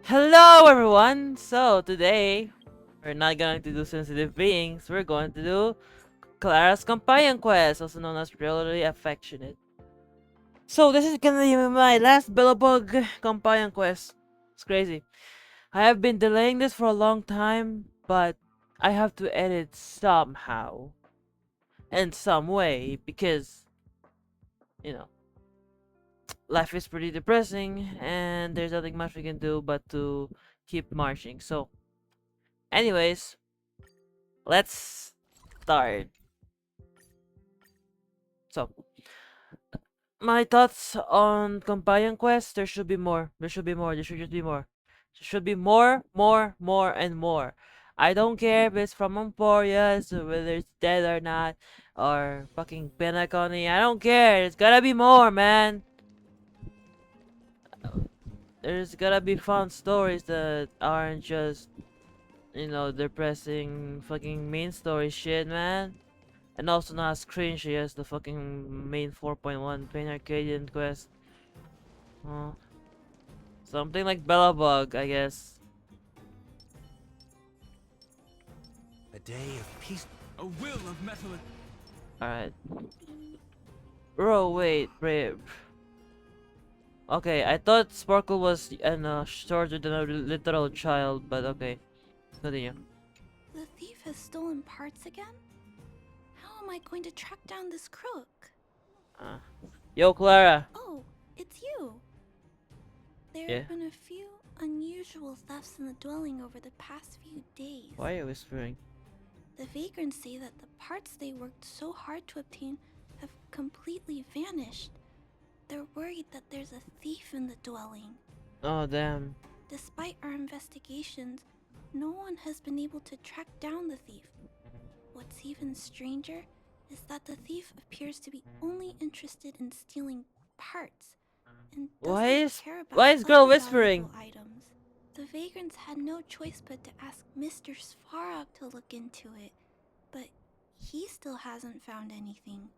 Hello everyone! So today, we're not going to do sensitive beings, we're going to do Clara's companion quest, also known as Really Affectionate. So this is gonna be my last Billabug companion quest. It's crazy. I have been delaying this for a long time, but I have to edit somehow. In some way, because, you know, life is pretty depressing and there's nothing much we can do but to keep marching. So, anyways, let's start. So, my thoughts on companion quests, there should be more. There should be more. There should just be more. There should be more, more, more, and more. I don't care if it's from Emporius, or whether it's dead or not, or fucking Penacony. I don't care. It's gotta be more, man. There's gotta be fun stories that aren't just, depressing fucking main story shit, man. And also not as cringy as the fucking main 4.1 Pain Arcadian quest. Uh, Something like Bellabug, I guess. A day of peace. A will of metal. Alright. Bro, wait. Okay, I thought Sparkle was shorter than a literal child, but okay. Continue. The thief has stolen parts again? How am I going to track down this crook? Uh, Yo, Clara! Oh, it's you. There Yeah? have been a few unusual thefts in the dwelling over the past few days. Why are you whispering? The vagrants say that the parts they worked so hard to obtain have completely vanished. They're worried that there's a thief in the dwelling. Oh, damn. Despite our investigations, no one has been able to track down the thief. What's even stranger is that the thief appears to be only interested in stealing parts and doesn't care about why is girl other whispering? valuable items. The vagrants had no choice but to ask Mr. Svarog to look into it, but he still hasn't found anything.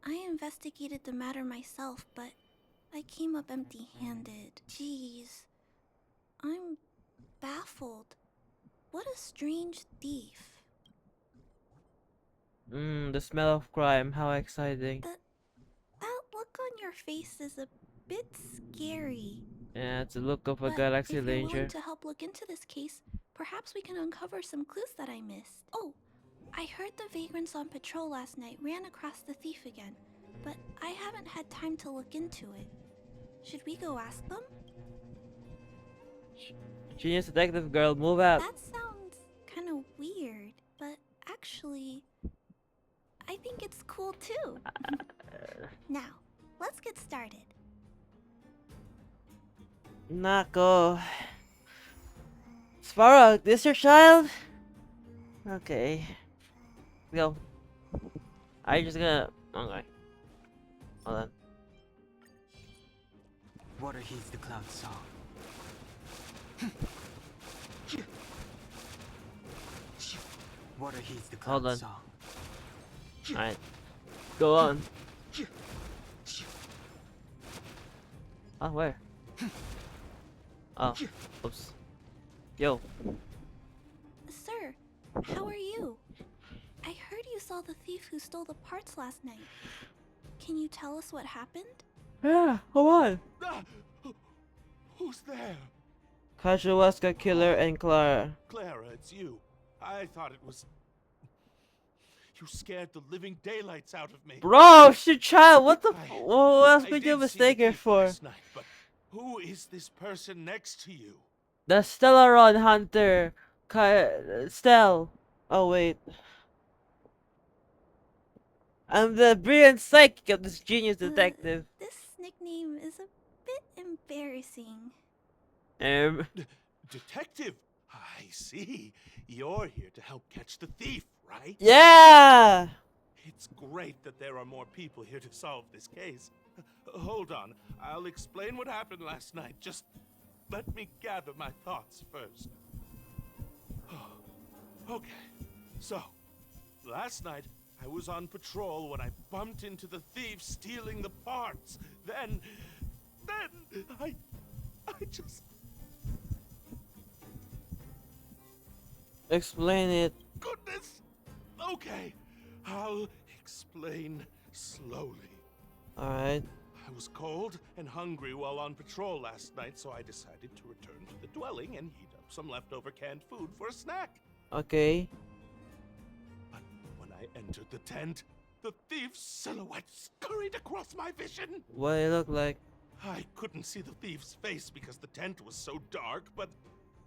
I investigated the matter myself, but I came up empty-handed. Jeez, I'm baffled. What a strange thief. The smell of crime, how exciting. That look on your face is a bit scary. Yeah, it's the look of a But galaxy if you're ranger. willing to help look into this case, perhaps we can uncover some clues that I missed. Oh, I heard the vagrants on patrol last night ran across the thief again, but I haven't had time to look into it. Should we go ask them? Genius detective girl, move out. That sounds kind of weird, but actually, I think it's cool too. Now, let's get started. Nako. Svarog, this your child? Okay. Go. Are you just gonna... Okay. Hold on. Water heeds the cloud song. Water heeds the Hold cloud on. song. Alright. Go on. Oh, where? Oh. Oops. Yo. Sir, how are you? I heard you saw the thief who stole the parts last night. Can you tell us what happened? Yeah, hold on. Ah! Who's there? Kashawaska Killer and Clara. Clara, it's you. I thought it was... You scared the living daylights out of me. Bro, it's your child. What the... I- What else I could did you see the mistake her thief for? last night, but who is this person next to you? The Stellaron Hunter. Stell. Oh, wait. I'm the brilliant psychic of this genius detective. This nickname is a bit embarrassing. Detective? I see. You're here to help catch the thief, right? Yeah! It's great that there are more people here to solve this case. Hold on. I'll explain what happened last night. Just let me gather my thoughts first. Okay. So, last night I was on patrol when I bumped into the thief stealing the parts. Then I just Explain it. Goodness! Okay, I'll explain slowly. Alright. I was cold and hungry while on patrol last night, so I decided to return to the dwelling and heat up some leftover canned food for a snack. Okay. But when I entered the tent, the thief's silhouette scurried across my vision. What it look like? I couldn't see the thief's face because the tent was so dark, but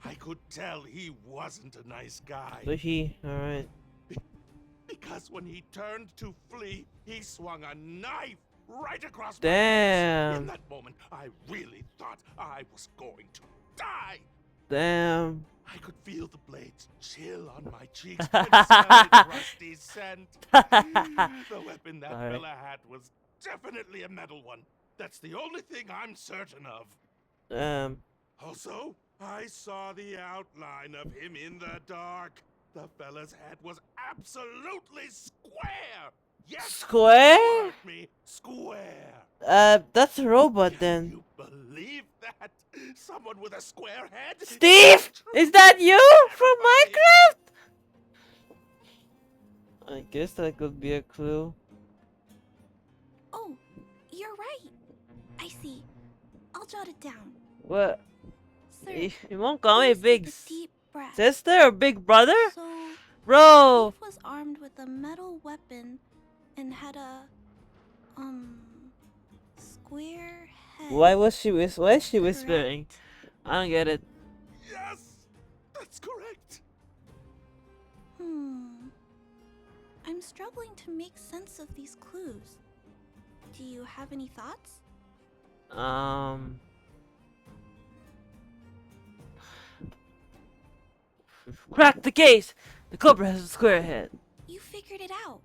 I could tell he wasn't a nice guy. So he. Alright. Because when he turned to flee, he swung a knife right across my face. Damn. In that moment, I really thought I was going to die. Damn. I could feel the blades chill on my cheeks and smell its rusty scent. The weapon that Sorry. fella had was definitely a metal one. That's the only thing I'm certain of. Also, I saw the outline of him in the dark. The fella's head was absolutely square. Yes, Square? you heard me. Square. That's a robot Can then. you believe that? Someone with a square head? Steve! Is that you from Minecraft? I guess that could be a clue. Oh, you're right. I see. I'll jot it down. What? Sir, You won't call me please big take a deep breath. sister or big brother? So, Bro! Thief was armed with a metal weapon and had a square head. Why is she whispering? Correct? I don't get it. Yes, that's correct. I'm struggling to make sense of these clues. Do you have any thoughts? Crack the case! The culprit has a square head. You figured it out.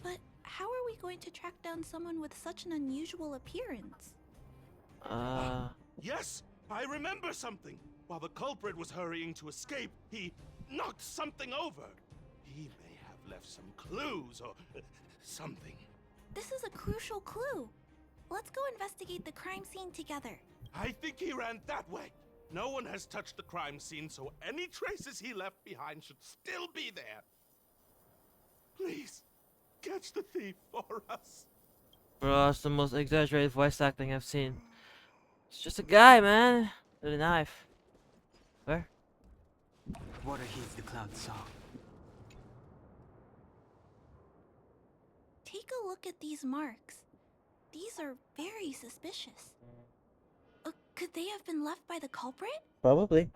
But how are we going to track down someone with such an unusual appearance? Yes, I remember something. While the culprit was hurrying to escape, he knocked something over. He may have left some clues or something. This is a crucial clue. Let's go investigate the crime scene together. I think he ran that way. No one has touched the crime scene, so any traces he left behind should still be there. Please, catch the thief for us. Bro, that's the most exaggerated voice acting I've seen. It's just a guy, man. With a knife. Where? Water heeds the cloud song. Take a look at these marks. These are very suspicious. Could they have been left by the culprit? Probably.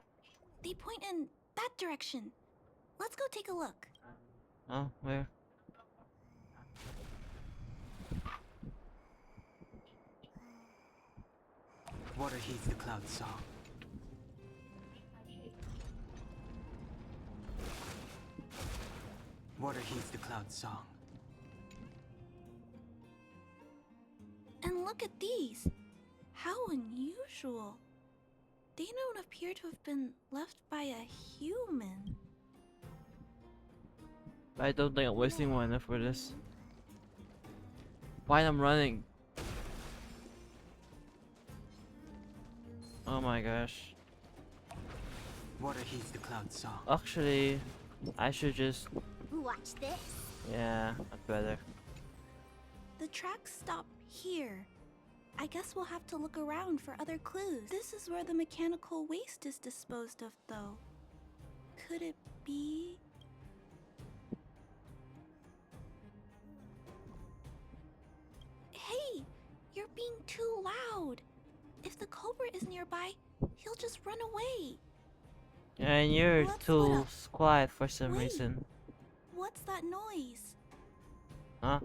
They point in that direction. Let's go take a look. Oh, where? Water heeds the cloud song. Water heeds the cloud song. And look at these. How unusual. They don't appear to have been left by a human. I don't think I'm wasting one enough for this. Why I'm running? Oh my gosh. Water heeds the cloud song. Actually, I should just... Watch this. Yeah, that's better. The tracks stop here. I guess we'll have to look around for other clues. This is where the mechanical waste is disposed of, though. Could it be... Hey! You're being too loud! If the culprit is nearby, he'll just run away. And you're Let's too split up. quiet for some Wait. reason. What's that noise? Huh?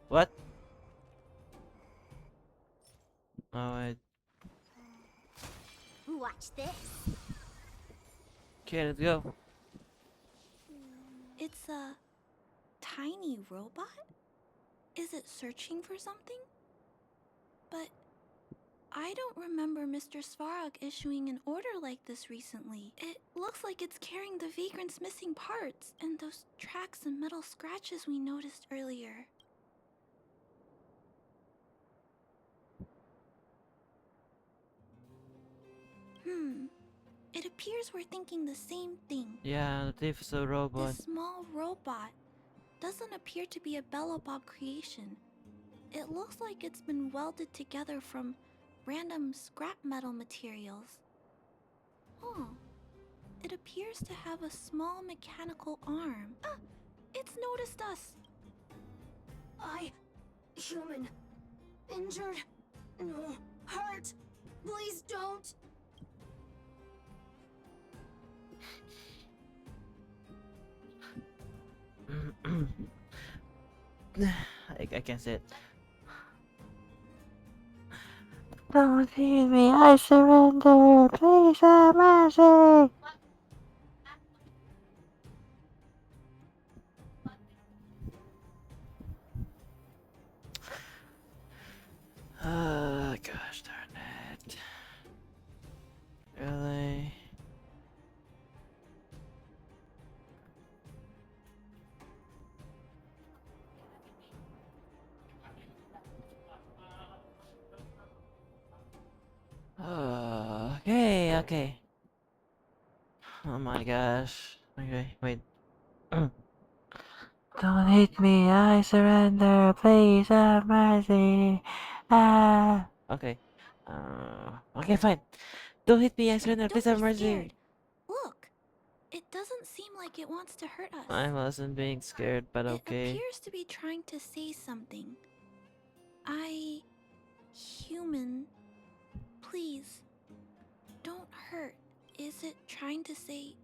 What? Oh, wait. Watch this. Okay, let's go. It's a tiny robot? Is it searching for something? But I don't remember Mr. Svarog issuing an order like this recently. It looks like it's carrying the vagrant's missing parts and those tracks and metal scratches we noticed earlier. appears we're thinking the same thing. Yeah, the thief is a robot. This small robot doesn't appear to be a Belobog creation. It looks like it's been welded together from random scrap metal materials. Huh. It appears to have a small mechanical arm. Ah! It's noticed us! Human. Injured. No. Hurt. Please don't. I can't say it. Don't hit me, I surrender. Please have mercy. Gosh darn it. Really? Okay. Oh my gosh. Okay, wait. Don't hit me, I surrender. Please have mercy. Ah. Okay. Okay, fine. Don't hit me, I surrender. Please Don't have be mercy. scared. Look, it doesn't seem like it wants to hurt us. I wasn't being scared, but It okay. appears to be trying to say something. Human, please, don't hurt. Is it trying to say,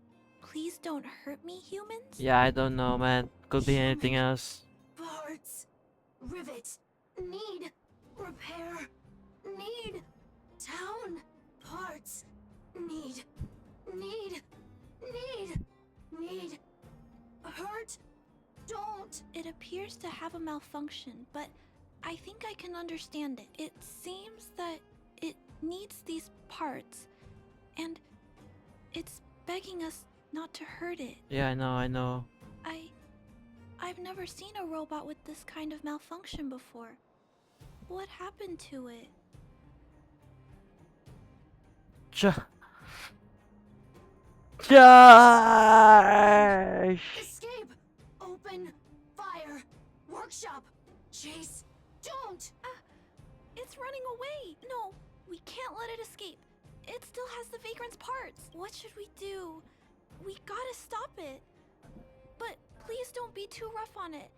please don't hurt me, humans? Yeah, I don't know, man. Could be anything else. Parts. Rivet. Need. Repair. Need. Town. Parts. Need. Hurt. Don't. It appears to have a malfunction, but I think I can understand it. It seems that it needs these parts, and it's begging us not to hurt it. Yeah, I know. I've never seen a robot with this kind of malfunction before. What happened to it? Charge! Escape. Open. Fire. Workshop. Chase. Don't. It's running away! No, we can't let it escape. It still has the Vagrant's parts. What should we do? We gotta stop it. But please don't be too rough on it.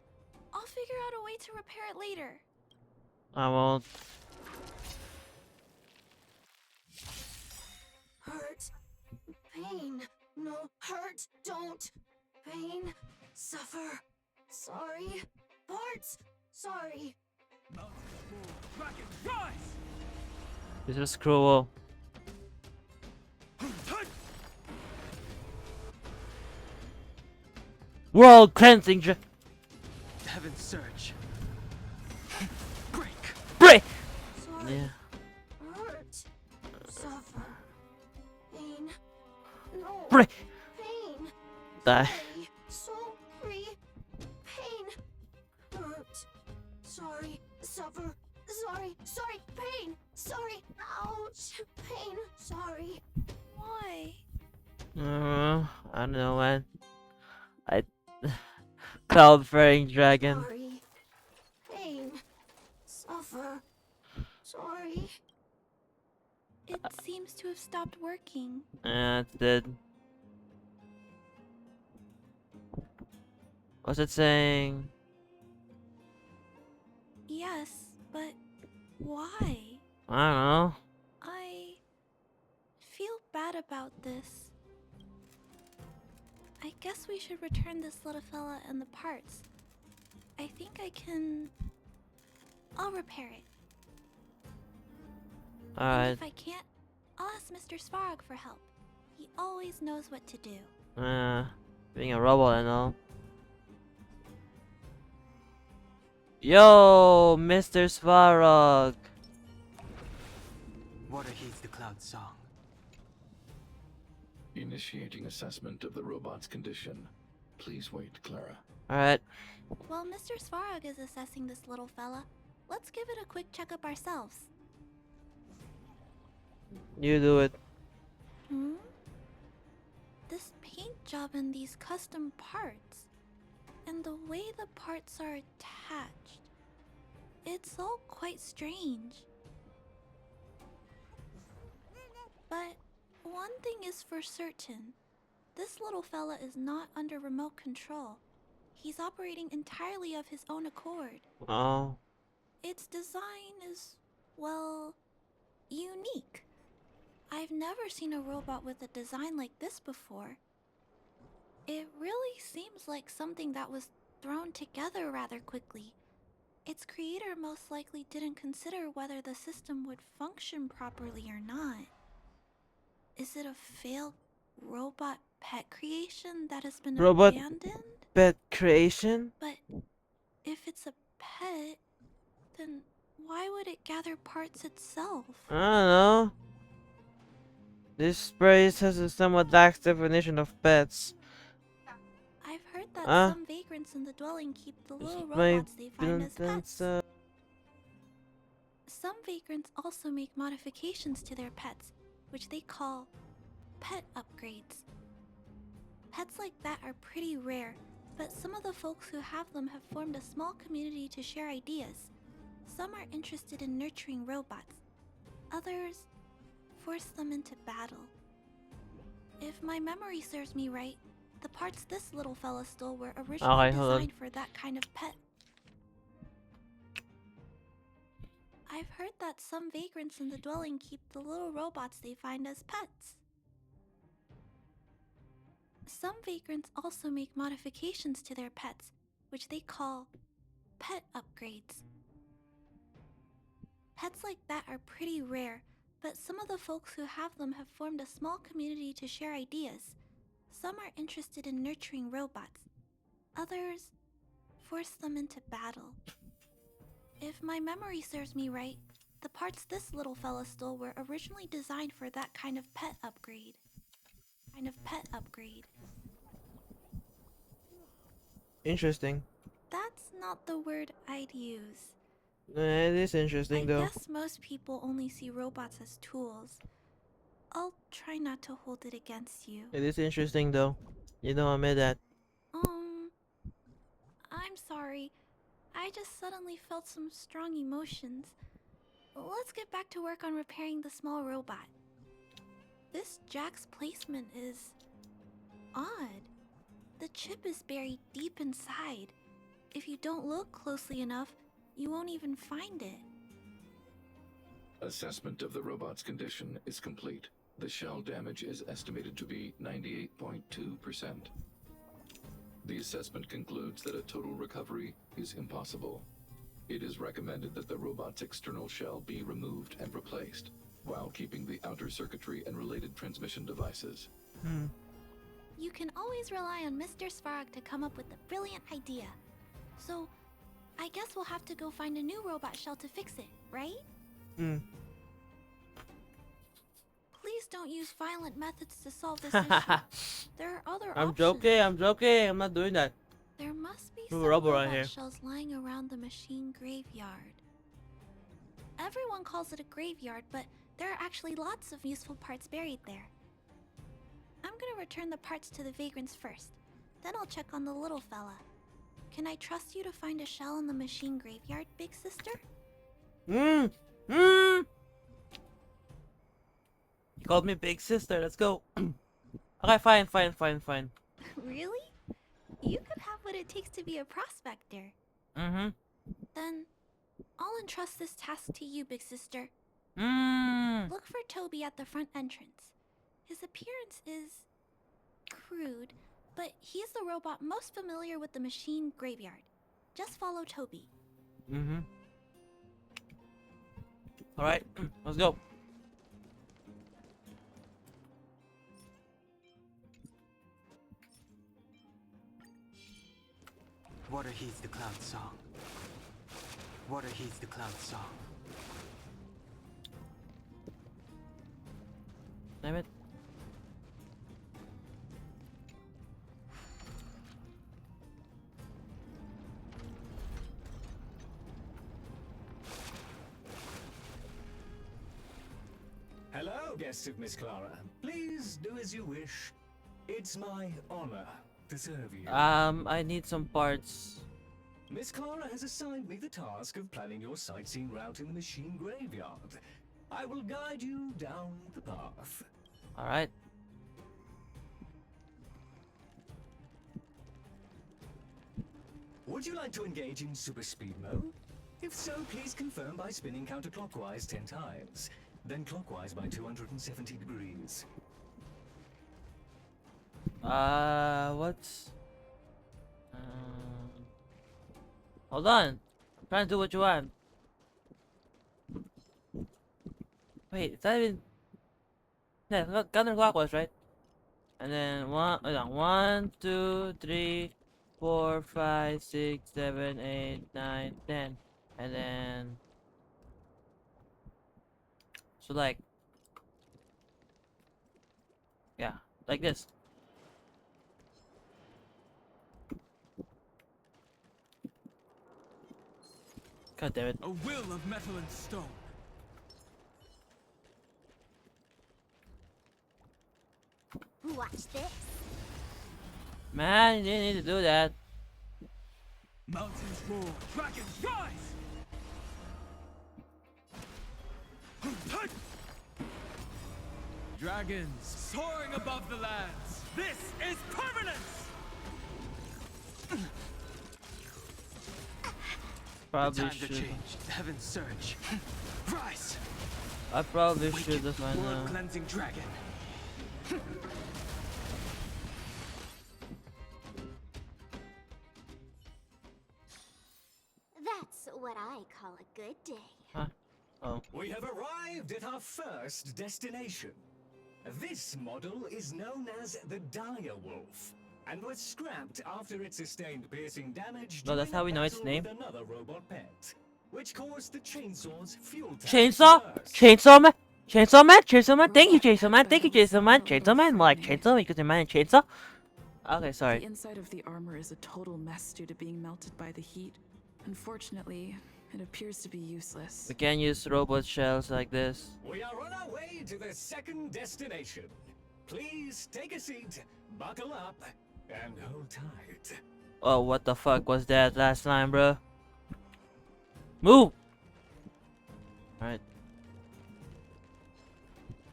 I'll figure out a way to repair it later. I won't. Hurt. Pain. No. Hurt. Don't. Pain. Suffer. Sorry. Parts. Sorry. This is cruel. World cleansing Heaven's surge. Break. break. Sorry. Yeah. Hurt. Suffer. Pain. No. Break. Pain. Die. Sorry. Pain. Hurt. Sorry. Suffer. Sorry. Sorry. Pain. Sorry. Ouch. Pain. Sorry. Why? I don't know, man. Cloud Faring Dragon. Sorry. Pain. Suffer. Sorry. It seems to have stopped working. It's dead. What's it saying? Yes, but why? I don't know. I feel bad about this. I guess we should return this little fella and the parts. I think I can... I'll repair it. And Alright. if I can't, I'll ask Mr. Svarog for help. He always knows what to do. Being a robot and all. Yo, Mr. Svarog. Water heeds the cloud song. Initiating assessment of the robot's condition. Please wait, Clara. Alright. While Mr. Svarog is assessing this little fella, let's give it a quick checkup ourselves. You do it. Hmm? job in these custom parts. And the way the parts are attached, it's all quite strange. But one thing is for certain. This little fella is not under remote control. He's operating entirely of his own accord. Oh. Its design is, well, unique. I've never seen a robot with a design like this before. It really seems like something that was thrown together rather quickly. Its creator most likely didn't consider whether the system would function properly or not. Is it a failed robot pet creation that has been Robot abandoned? pet creation? But if it's a pet, then why would it gather parts itself? I don't know. This phrase has a somewhat lax definition of pets. I've heard that Ah, some vagrants in the dwelling keep the little my robots they find as pets. uh, Some vagrants also make modifications to their pets, which they call pet upgrades. Pets like that are pretty rare, but some of the folks who have them have formed a small community to share ideas. Some are interested in nurturing robots. Others force them into battle. If my memory serves me right, the parts this little fella stole were originally okay, hold on. designed for that kind of pet. I've heard that some vagrants in the dwelling keep the little robots they find as pets. Some vagrants also make modifications to their pets, which they call pet upgrades. Pets like that are pretty rare, but some of the folks who have them have formed a small community to share ideas. Some are interested in nurturing robots. Others force them into battle. If my memory serves me right, the parts this little fella stole were originally designed for that kind of pet upgrade. Interesting. That's not the word I'd use. It is interesting I though. guess most people only see robots as tools. I'll try not to hold it against you. It is interesting though. You know, I admit that. I'm sorry. I just suddenly felt some strong emotions. Let's get back to work on repairing the small robot. This jack's placement is odd. The chip is buried deep inside. If you don't look closely enough, you won't even find it. Assessment of the robot's condition is complete. The shell damage is estimated to be 98.2%. The assessment concludes that a total recovery is impossible. It is recommended that the robot's external shell be removed and replaced, while keeping the outer circuitry and related transmission devices. You can always rely on Mr. Svarog to come up with a brilliant idea. So, I guess we'll have to go find a new robot shell to fix it, right? Please don't use violent methods to solve this issue. There are other options. I'm joking. I'm not doing that. There must be Ooh, some rubber robot right here. shells lying around the machine graveyard. Everyone calls it a graveyard, but there are actually lots of useful parts buried there. I'm gonna return the parts to the vagrants first. Then I'll check on the little fella. Can I trust you to find a shell in the machine graveyard, big sister? You called me big sister. Let's go. Okay, fine. Really? You could have what it takes to be a prospector. Then I'll entrust this task to you, big sister. Look for Toby at the front entrance. His appearance is crude, but he's the robot most familiar with the machine graveyard. Just follow Toby. Alright, let's go. Water heeds the cloud song. Water heeds the cloud song. Damn it. Hello, guests of Miss Clara. Please do as you wish. It's my honor to serve you. I need some parts. Miss Clara has assigned me the task of planning your sightseeing route in the machine graveyard. I will guide you down the path. Alright. Would you like to engage in super speed mode? If so, please confirm by spinning counterclockwise 10 times, then clockwise by 270 degrees. What's... hold on. I'm trying to do what you want. Wait, is that even... Yeah, counterclockwise, right? And then 1, 2, 3, 4, 5, 6, 7, 8, 9, 10. And then... So like... Yeah, like this. God damn it. A will of metal and stone. Watch this. Man, you didn't need to do that. Mountains roar, dragons rise! Dragons soaring above the lands. This is permanence! Probably Time to should. change. Heaven surge. Rise! I probably Wicked, should have by now. blood-cleansing dragon. That's what I call a good day. Huh? Oh. We have arrived at our first destination. This model is known as the Dire Wolf, and was scrapped after it sustained piercing damage No, that's during how we a know its battle name. with another robot pet, which caused the chainsaw's fuel tank Chainsaw? to burst. Chainsaw man? Chainsaw man? Chainsaw man? Thank you, Chainsaw man. Thank you, Chainsaw man. Chainsaw man? Like Chainsaw because you're man and Chainsaw? Okay, The sorry. inside of the armor is a total mess due to being melted by the heat. Unfortunately, it appears to be useless. We can't use robot shells like this. We are on our way to the second destination. Please take a seat, buckle up, and hold tight. Oh, what the fuck was that last time, bro? Move! Alright.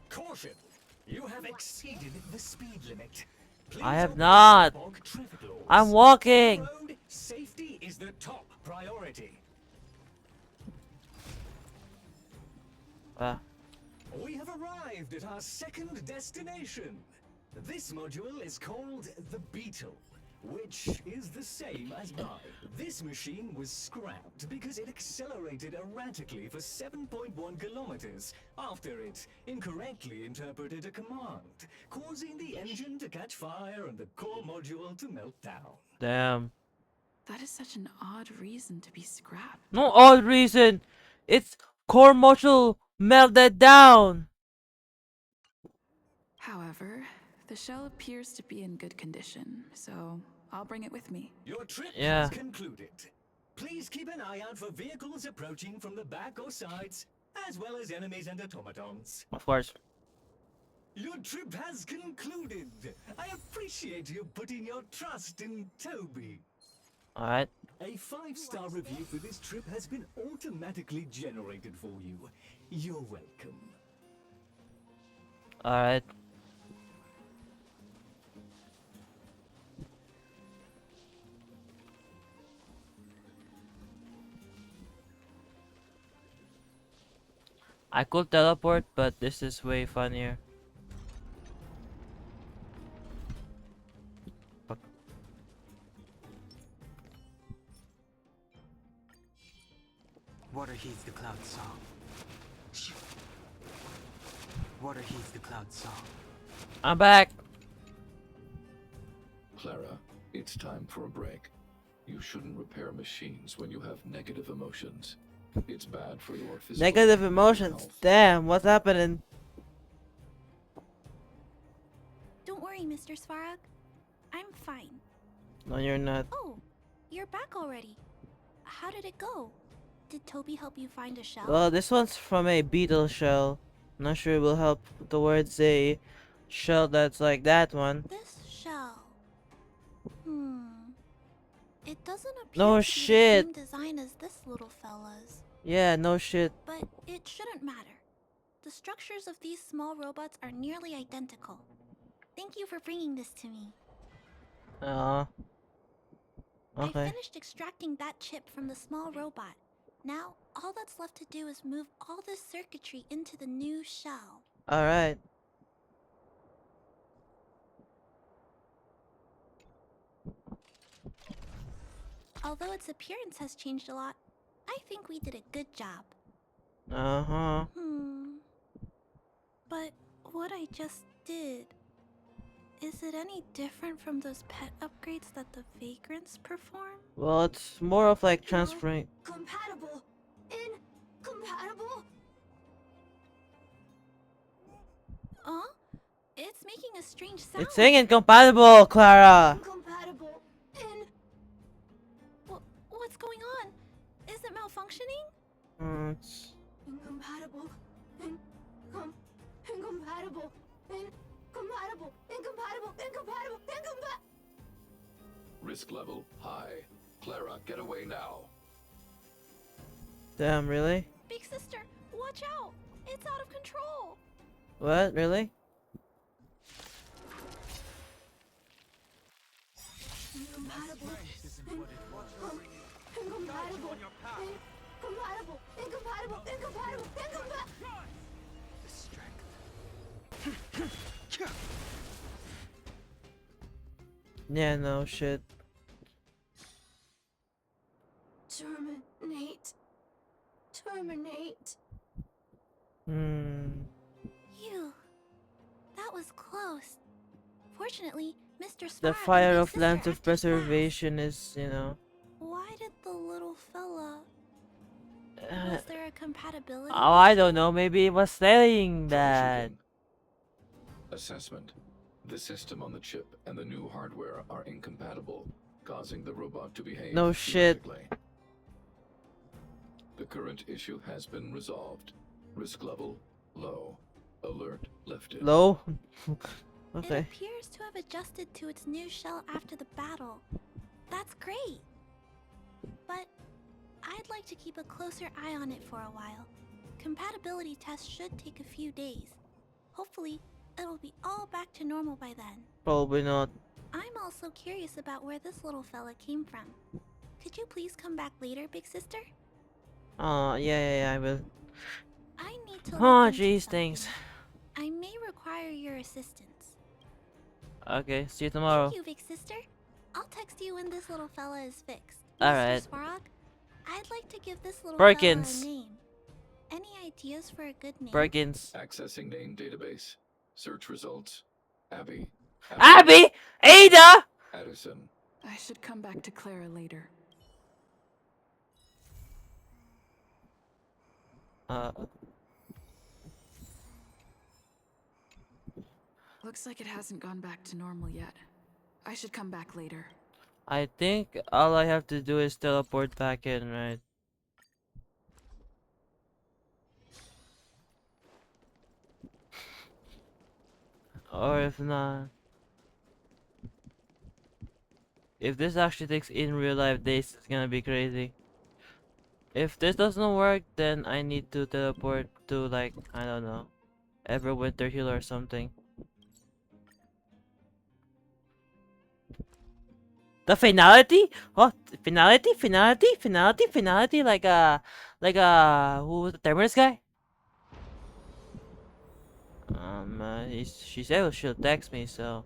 Caution! You have exceeded the speed limit. Please I have obey not. bog traffic laws. I'm walking! On the road, safety is the top priority. We have arrived at our second destination. This module is called the Beetle, which is the same as mine. This machine was scrapped because it accelerated erratically for 7.1 kilometers after it incorrectly interpreted a command, causing the engine to catch fire and the core module to melt down. Damn. That is such an odd reason to be scrapped. No odd reason! It's core module melted down! However, the shell appears to be in good condition, so I'll bring it with me. Your trip Yeah. has concluded. Please keep an eye out for vehicles approaching from the back or sides, as well as enemies and automatons. Of course. Your trip has concluded. I appreciate you putting your trust in Toby. Alright. A 5-star review for this trip has been automatically generated for you. You're welcome. Alright. I could teleport, but this is way funnier. Fuck. Water heeds the cloud song. Water heeds the cloud song. I'm back! Clara, it's time for a break. You shouldn't repair machines when you have negative emotions. It's bad for your physical Negative and emotions. health. Damn, what's happening? Don't worry, Mr. Svarog. I'm fine. No, you're not. Oh, you're back already. How did it go? Did Toby help you find a shell? Well, this one's from a beetle shell. Not sure it will help towards a shell that's like that one. This shell. It doesn't appear No to shit. be the same design as this little fella's. Yeah, no shit. But it shouldn't matter. The structures of these small robots are nearly identical. Thank you for bringing this to me. I Okay. finished extracting that chip from the small robot. Now, all that's left to do is move all this circuitry into the new shell. Alright. Although its appearance has changed a lot, I think we did a good job. Uh-huh. But what I just did, is it any different from those pet upgrades that the vagrants perform? Well, it's more of like transferring. Compatible. Incompatible. Huh? It's making a strange sound. It's saying incompatible, Clara. Incompatible. What's going on? Is it malfunctioning? It's... Incompatible. Incompatible. Incompatible. Risk level high. Clara, get away now. Damn, really? Big sister, watch out! It's out of control! What? Really? Incompatible. Yeah, no shit. Terminate. Phew. That was close. Fortunately, Mr. Svarog The and fire Big of Sister lands of acted fast. preservation is, you know. Why did the little fella... Was there a compatibility? Oh, I don't know. Maybe it was saying that. Troubleshooting. Assessment. The system on the chip and the new hardware are incompatible, causing the robot to behave No shit. erratically. The current issue has been resolved. Risk level low. Alert lifted. Low? It Okay. appears to have adjusted to its new shell after the battle. That's great. But I'd like to keep a closer eye on it for a while. Compatibility tests should take a few days. Hopefully, it'll be all back to normal by then. Probably not. I'm also curious about where this little fella came from. Could you please come back later, Big Sister? Yeah, I will. I need to Oh, look into jeez, something. thanks. I may require your assistance. Okay, see you tomorrow. Thank you, Big Sister. I'll text you when this little fella is fixed. Alright. Mr. Svarog, I'd like to give this little Perkins. fella a name. Any ideas for a good name? Perkins. Accessing name database. Search results. Abby. Abby! Ada! Addison. I should come back to Clara later. Looks like it hasn't gone back to normal yet. I should come back later. I think all I have to do is teleport back in, right? Or if not... If this actually takes in real life days, it's gonna be crazy. If this doesn't work, then I need to teleport to, like, I don't know, Everwinter Hill or something. The finality? Oh, finality, like who was the Terminus guy? She said she'll text me, so.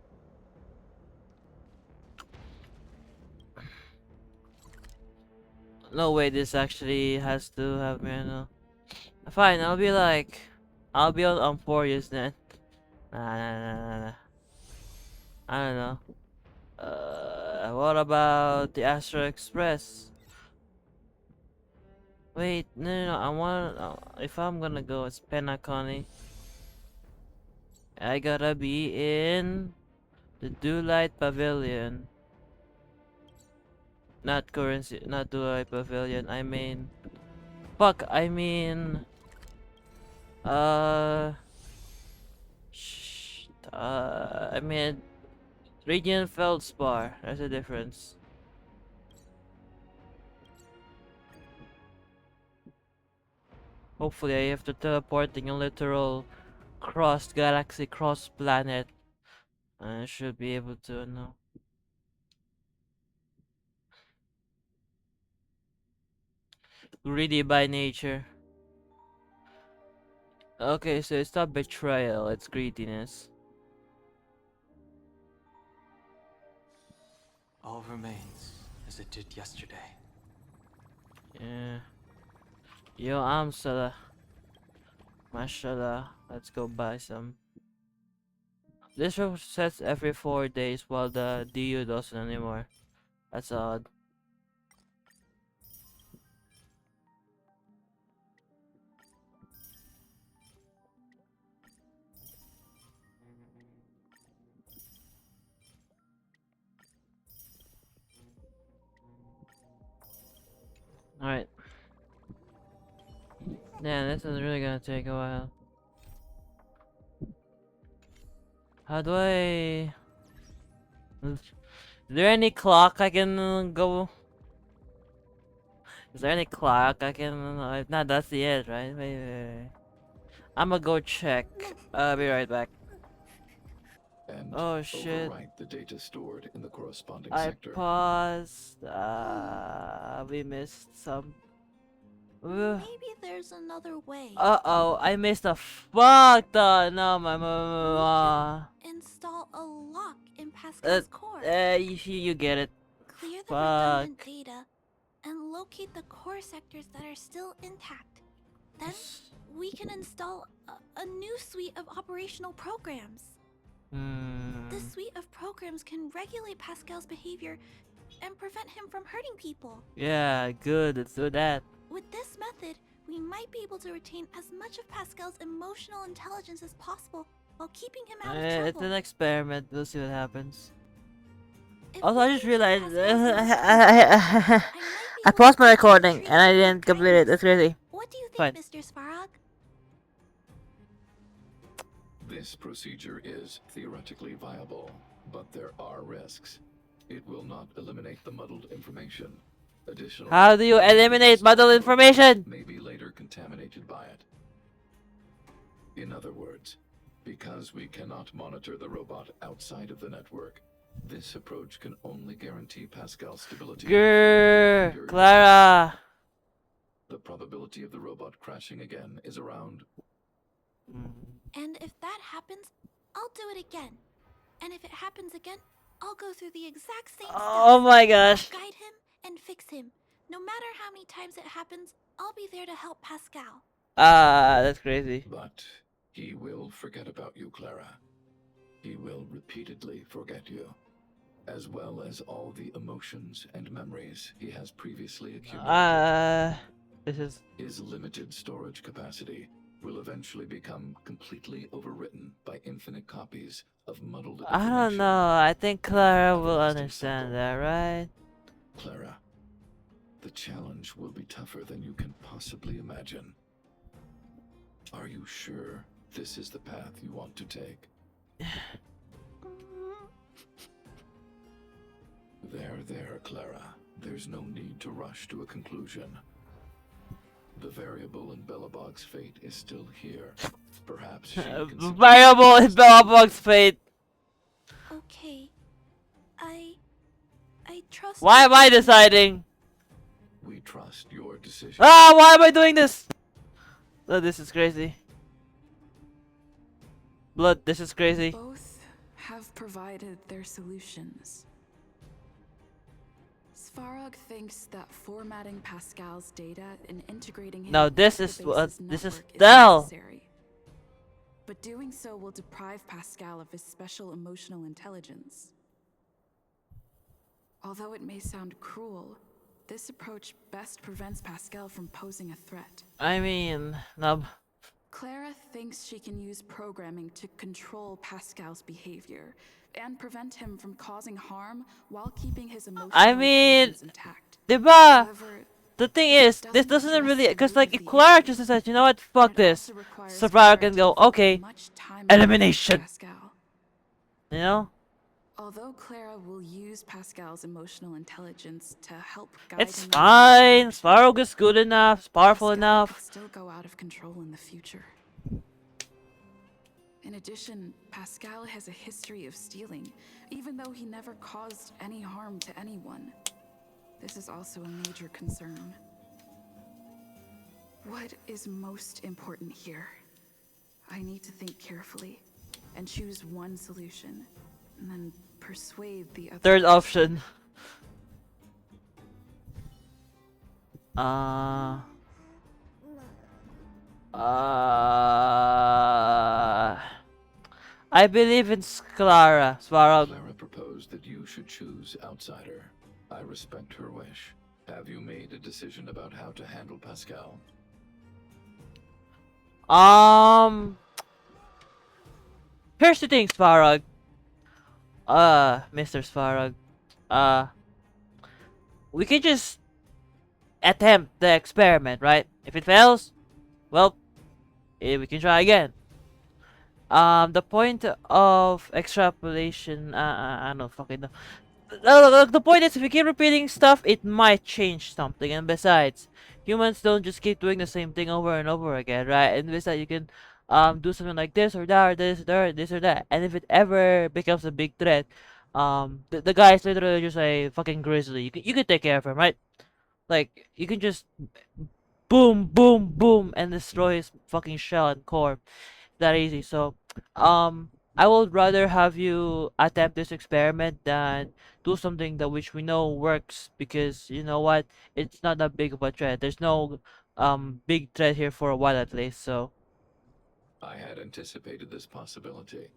No way this actually has to have Mirano. Fine, I'll be on Furious then. Nah. I don't know. What about the Astro Express? Wait, no, I want. If I'm gonna go, it's Penacony. I gotta be in the Dewlight Pavilion. Not currency, not Dewlight Pavilion. I mean, fuck. I mean, I mean, Radiant Feldspar. There's a difference. Hopefully, I have to teleporting a literal cross galaxy, cross planet. I should be able to know. Greedy by nature. Okay, so it's not betrayal, it's greediness. All remains as it did yesterday. Yeah. Yo, Amsala. Mashallah. Let's go buy some. This resets every 4 days while the DU doesn't anymore. That's odd. Alright. Yeah, this is really gonna take a while. How do I... Is there any clock I can go... Is there any clock I can... if not, that's the end, right? Wait. I'ma go check. I'll be right back. And Oh shit. overwrite the data stored in the corresponding I sector. paused. We missed some. Maybe there's another way. Uh-oh, I missed a fuck ton. No, my mom. Install a lock in Pascal's core. You get it. Clear the Fuck. redundant data and locate the core sectors that are still intact. Then we can install a new suite of operational programs. This suite of programs can regulate Pascal's behavior and prevent him from hurting people. Yeah, good. Let's do that. With this method, we might be able to retain as much of Pascal's emotional intelligence as possible while keeping him out of trouble. It's an experiment. We'll see what happens. If Also, we I just use realized Pascal's I paused my recording and I didn't complete it. That's crazy. What do you think, Fine. Mr. Svarog? This procedure is theoretically viable, but there are risks. It will not eliminate the muddled information. Additional How do you eliminate muddled information? may be later contaminated by it. In other words, because we cannot monitor the robot outside of the network, this approach can only guarantee Pascal's stability. Grrr, Clara. The probability of the robot crashing again is around. And if that happens, I'll do it again. And if it happens again, I'll go through the exact same Oh steps. my gosh. Guide him and fix him. No matter how many times it happens, I'll be there to help Pascal. That's crazy. But he will forget about you, Clara. He will repeatedly forget you, as well as all the emotions and memories he has previously accumulated. This is... His limited storage capacity will eventually become completely overwritten by infinite copies of muddled information. I don't know. I think Clara will understand that, right? Clara, the challenge will be tougher than you can possibly imagine. Are you sure this is the path you want to take? There, Clara. There's no need to rush to a conclusion. The variable in Belobog's fate is still here. Perhaps she considers Variable in Bellabug's fate. Okay. I trust. Why am I deciding? we trust your decision. Why am I doing this? Oh, this is crazy. Blood, this is crazy. Both have provided their solutions. Svarog thinks that formatting Pascal's data and integrating him Now this into is the what base's this is network Dell. necessary. But doing so will deprive Pascal of his special emotional intelligence. Although it may sound cruel, this approach best prevents Pascal from posing a threat. I mean, no. Clara thinks she can use programming to control Pascal's behavior and prevent him from causing harm while keeping his emotional intelligence intact. Diba? However, The thing is, this doesn't really, because like, if Clara just says, you know what, fuck this, Svarog can go, okay, elimination. Pascal. You know? Although Clara will use Pascal's emotional intelligence to help guide It's him in the fine. right direction, Svarog is good enough. It's powerful Pascal enough. could still go out of control in the future. In addition, Pascal has a history of stealing, even though he never caused any harm to anyone. This is also a major concern. What is most important here? I need to think carefully and choose one solution, and then persuade the other. Third option. Uh, I believe in Clara, Svarog. Clara proposed that you should choose outsider. I respect her wish. Have you made a decision about how to handle Pascal? Here's the thing, Svarog. Mr. Svarog. We can just attempt the experiment, right? If it fails, well, we can try again. The point of extrapolation, I don't fucking know. The point is, if you keep repeating stuff, it might change something. And besides, humans don't just keep doing the same thing over and over again, right? And besides, you can do something like this or that or this or that. And if it ever becomes a big threat, the guy is literally just a fucking grizzly. You can take care of him, right? Like you can just boom, boom, boom, and destroy his fucking shell and core. That easy. So, I would rather have you attempt this experiment than do something that which we know works, because you know what, it's not that big of a threat. There's no big threat here for a while at least. So I had anticipated this possibility.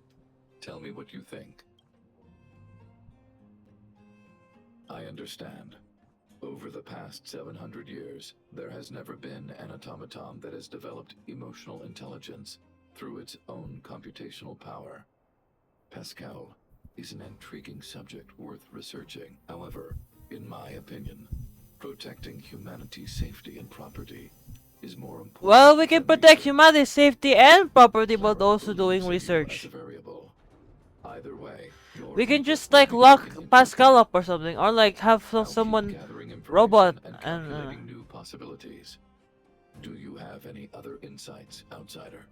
Tell me what you think. I understand. Over the past 700 years, there has never been an automaton that has developed emotional intelligence through its own computational power. Pascal is an intriguing subject worth researching. However, in my opinion, protecting humanity's safety and property is more important. well, we can than protect research. humanity's safety and property, but Clara also will doing consider you research. as a variable. Either way, your We can input just will like be lock taken into Pascal account. up or something, or like have I'll keep someone gathering information robot and and calculating new possibilities. Do you have any other insights, outsider?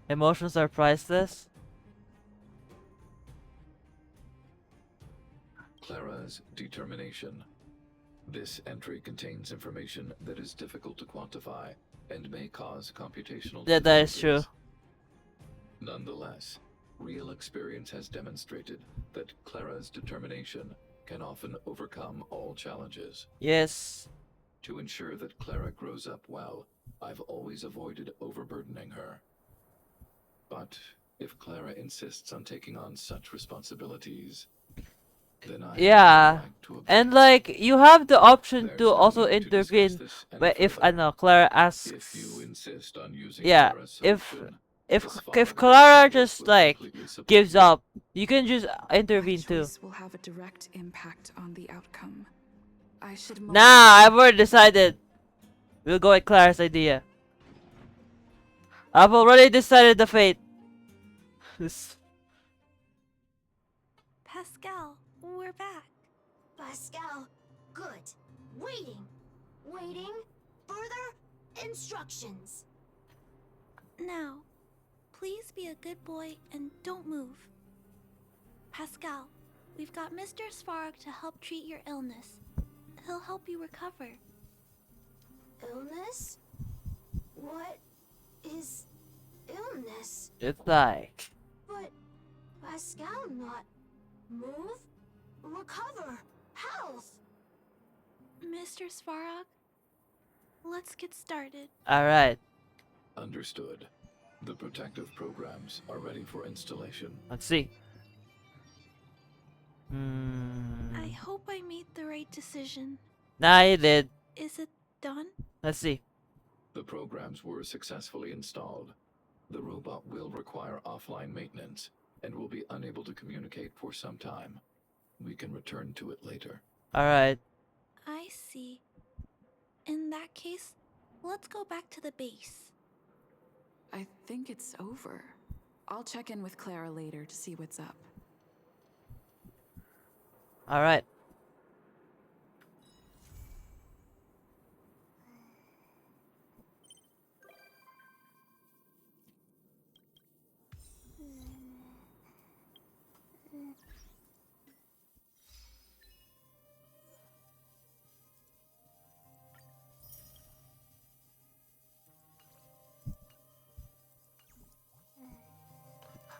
emotions are priceless. Clara's determination. This entry contains information that is difficult to quantify and may cause computational Yeah, that is true. difficulties. Nonetheless, real experience has demonstrated that Clara's determination can often overcome all challenges. Yes. To ensure that Clara grows up well, I've always avoided overburdening her. But if Clara insists on taking on such responsibilities, then I have no Yeah. right to object. And like you have the option There's to no also need to discuss intervene, this any but if I further. know Clara If asks, you insist on using yeah, Clara's if solution, if the if Svarog Clara Network just will like completely support gives you. up, you can just My intervene too. choice will have a direct impact on the outcome. I should Nah, mobilize I've already decided. We'll go with Clara's idea. I've already decided the fate. Pascal, we're back. Pascal, good. Waiting. Waiting. Further instructions. Now, please be a good boy and don't move. Pascal, we've got Mr. Svarog to help treat your illness. He'll help you recover. Illness? What is illness? It's like But Pascal not move, recover, health. Mr. Svarog, let's get started. alright. Understood. The protective programs are ready for installation. Let's see. I hope I made the right decision. Nah, you did. Is it done? Let's see. The programs were successfully installed. The robot will require offline maintenance and will be unable to communicate for some time. We can return to it later. Alright. I see. In that case, let's go back to the base. I think it's over. I'll check in with Clara later to see what's up. All right.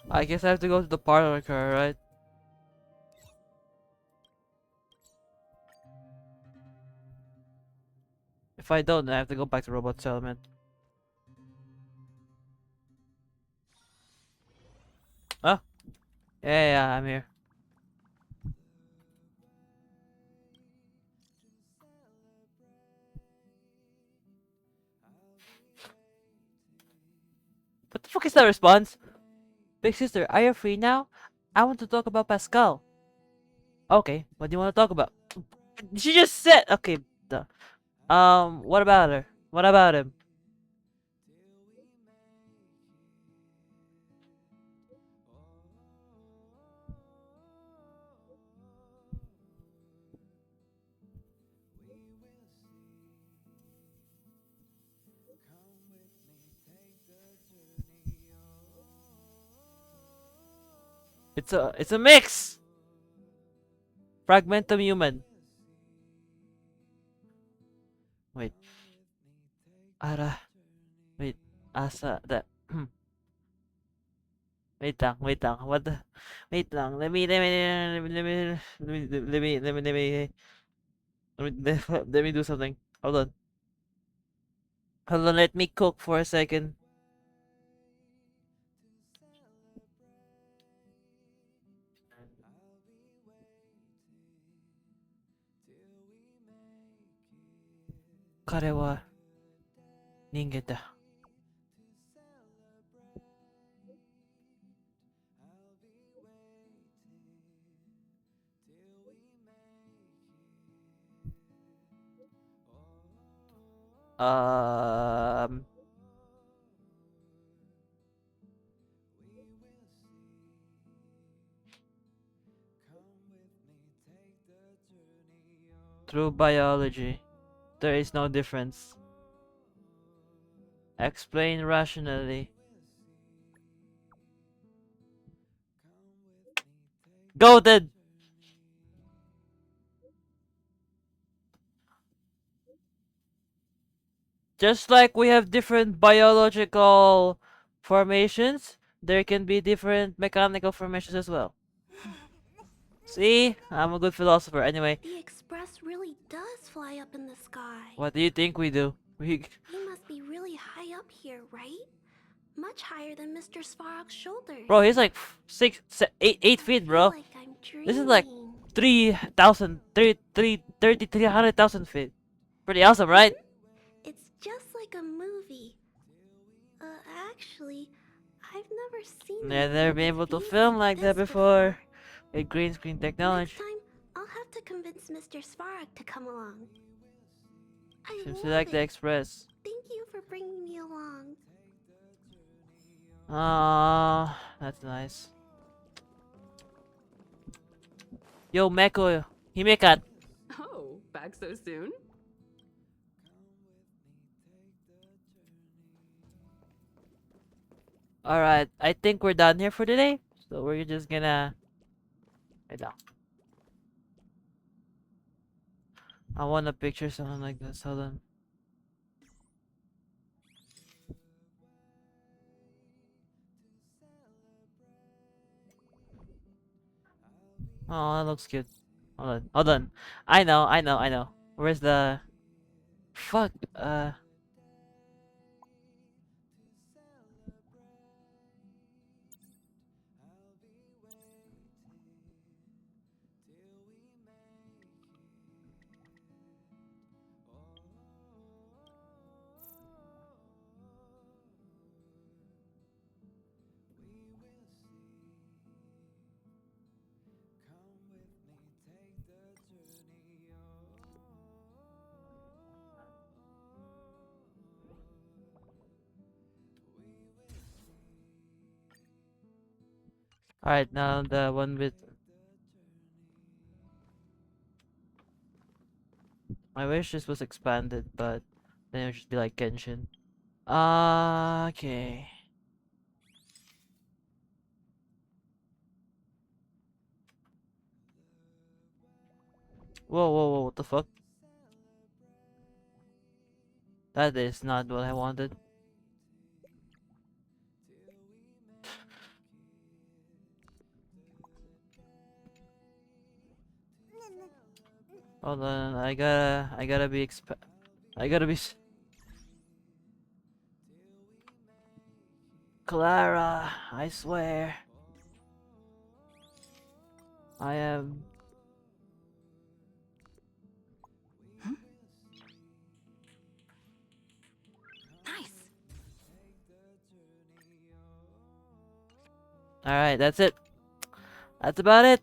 I guess I have to go to the parlor car, right? If I don't, I have to go back to Robot Settlement. Oh, yeah, I'm here. What the fuck is that response? Big sister, are you free now? I want to talk about Pascal. Okay, what do you want to talk about? She just said. Okay, duh. What about her? What about him? It's a mix. Fragmentum human. Wait. Ara. Wait. Asa that. Wait lang. What the? Wait lang. Let me do something. Hold on. Hold on. Let me cook for a second. Kare wa ningen da. Um. Through biology, there is no difference. Explain rationally. Goated! Just like we have different biological formations, there can be different mechanical formations as well. See? I'm a good philosopher. Anyway, The Express really does fly up in the sky. what do you think we do? We must be really high up here, right? Much higher than Mr. Svarog's shoulders. Bro, he's like 8 feet, bro. Like I'm dreaming. This is like 3,000, 300,000 feet. Pretty awesome, right? It's just like a movie. Actually, I've never seen. Yeah, never been able to views film like that this before. With green screen technology. Next time, I'll have to convince Mr. Svarog to come along. I Seems love to like it. the Express. Thank you for bringing me along. Ah, that's nice. Yo, Meko, Himekat. Oh, back so soon? Alright, I think we're done here for today. So we're just gonna... Wait now. I want a picture something like this. Hold on. Oh, that looks cute. Hold on. I know. Where's the... Fuck, Alright, now the one with. I wish this was expanded, but then it would just be like Genshin. Okay. Whoa, whoa, whoa, what the fuck? That is not what I wanted. Hold on, I gotta be I gotta be Clara, I swear. I am. Nice. Alright, that's it. That's about it,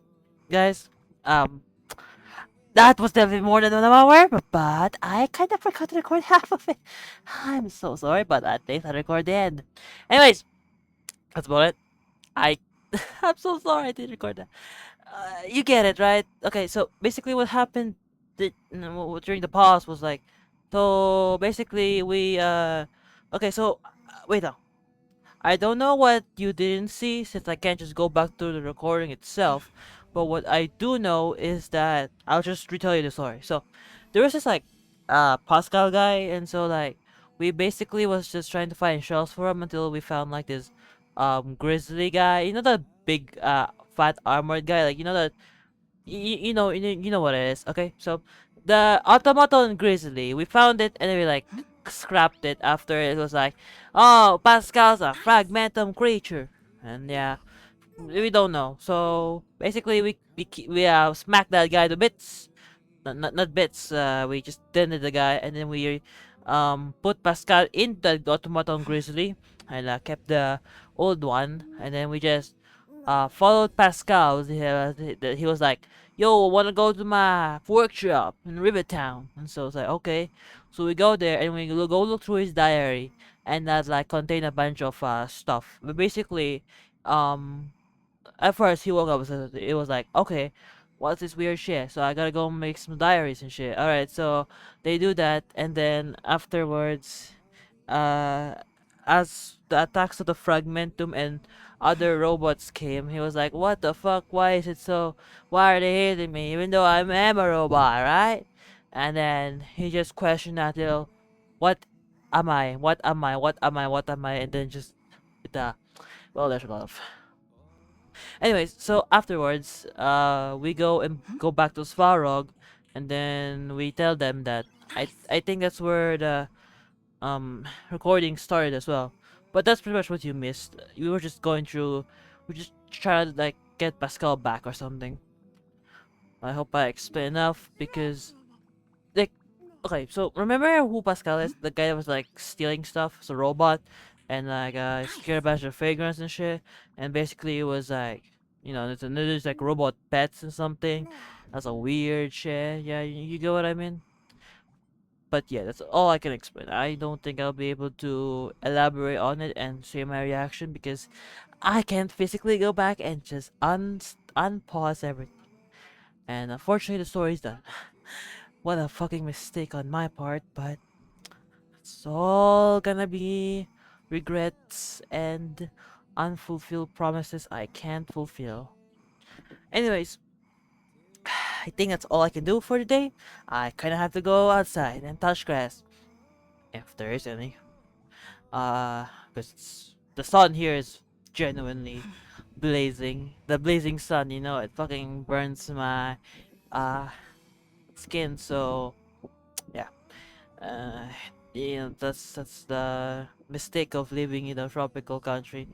guys. Um, that was definitely more than 1 hour, but I kind of forgot to record half of it. I'm so sorry, but at least I recorded the end. Anyways, that's about it. I, I'm so sorry I didn't record that. You get it, right? Okay, so basically what happened during the pause was like, so basically okay, so wait now. I don't know what you didn't see since I can't just go back to the recording itself, but what I do know is that I'll just retell you the story. So there was this like Pascal guy, and so like we basically was just trying to find shells for him until we found like this grizzly guy. You know the big fat armored guy, like you know that you know what it is. Okay, so the automaton grizzly, we found it and then we like scrapped it after it was like, oh, Pascal's a fragmentum creature, and yeah, we don't know. So basically, we smacked that guy to bits. Not bits. We just dented the guy, and then we put Pascal in the automaton grizzly, and kept the old one, and then we just followed Pascal. He was like, "Yo, wanna go to my workshop in Rivertown?" And so it's like, okay. So we go there and we go look through his diary, and that like contain a bunch of stuff. But basically, um, at first he woke up, so it was like, okay, what's this weird shit? So I gotta go make some diaries and shit. All right, so they do that, and then afterwards, uh, as the attacks of the fragmentum and other robots came, he was like, "What the fuck? Why is it so? Why are they hitting me? Even though am a robot, right?" And then he just questioned that, "What am I? What am I? What am I? What am I?" And then just well, there's a lot of. Anyways, so afterwards, we go back to Svarog, and then we tell them that I think that's where the recording started as well. But that's pretty much what you missed. We were just going through, we just trying to like get Pascal back or something. I hope I explained enough because like okay, so remember who Pascal is? The guy that was like stealing stuff, it's a robot, and like scared about the fragrance and shit. And basically it was like, there's like robot pets and something. That's a weird shit. Yeah, you get what I mean? But yeah, that's all I can explain. I don't think I'll be able to elaborate on it and say my reaction because I can't physically go back and just unpause everything. And unfortunately, the story's done. What a fucking mistake on my part, but it's all gonna be regrets and unfulfilled promises I can't fulfill. Anyways, I think that's all I can do for today. I kinda have to go outside and touch grass, if there is any. Because the sun here is genuinely blazing. The blazing sun, it fucking burns my uh skin. So yeah, uh, that's the mistake of living in a tropical country.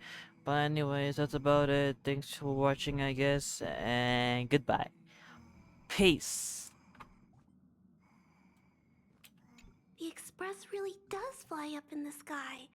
But anyways, that's about it. Thanks for watching, I guess, and goodbye. Peace. The express really does fly up in the sky.